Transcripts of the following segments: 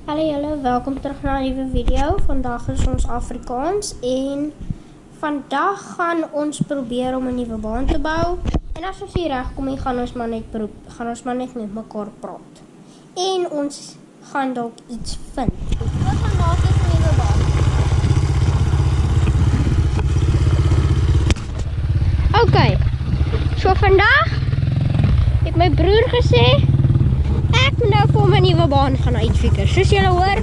Hallo julle, welkom terug na 'n nuwe video. Vandag is ons Afrikaans en vandag gaan ons probeer om 'n nuwe baan te bou. En as ons hier regkom, gaan ons maar net met mekaar praat. En ons gaan dalk iets vind. Wat gaan maak is 'n nuwe baan? Okay. So vandag het my broer gesê ek moet nou vir my nuwe baan gaan uitfigure. Soos julle hoor,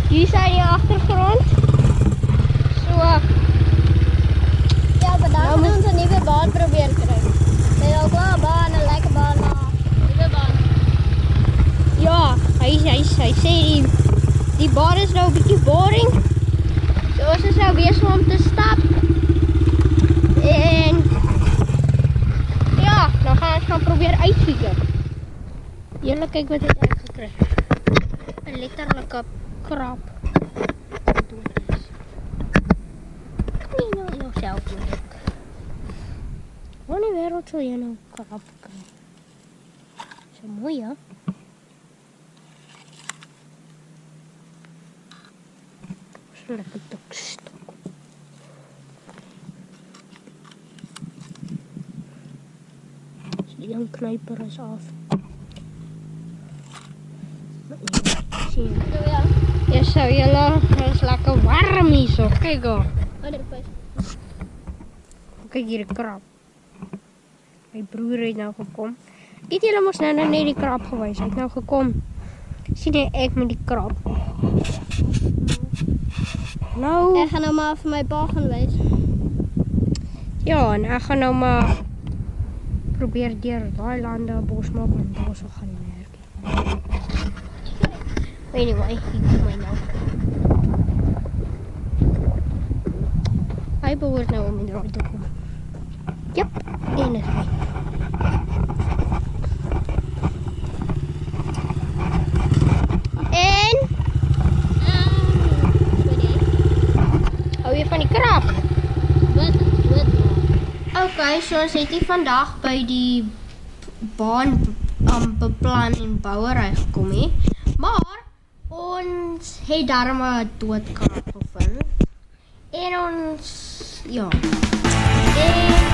hier is hy in die agtergrond. So Ja, vandag Nou moet moet- ons 'n nuwe baan probeer kry. Met al klaar baan, 'n lekker baan, maar nuwe baan. ja, hy sê die baan is nou 'n bietjie boring. So ons is nou besig om te stap. En ja, dan gaan ons probeer uitfigure. Julle kyk wat het ek gekry. 'n Letterlike krap. Dood is. Kan jy nou jouself doen? Wanneer wêreld sal jy nou krap kry? So mooi, ja. So lekker tokstok. So die knyper is af. Sien. So ja, Ja, so julle, het is lekker warm hier so. Kyk al. onderpys. Kyk hier die krab. My broer het nou gekom. Het julle mos nou net die krab gewys. Hy het nou gekom. Sien jy ek met die krab. Nou, Ek gaan nou maar vir my pa gaan wys. ja, en ek gaan nou maar probeer deur daai lande 'n bos maak en daar so gaan die werk. Anyway, hier kom hy nou. Hy behoort nou om in draai te kom. Jep, en is hy. En, hou jy van die krab? Wat? Okay, so ons het hier vandag by die baan beplan en bouery gekom hè. Maar ons het darm 'n doodkrab gevind. En ons ja. En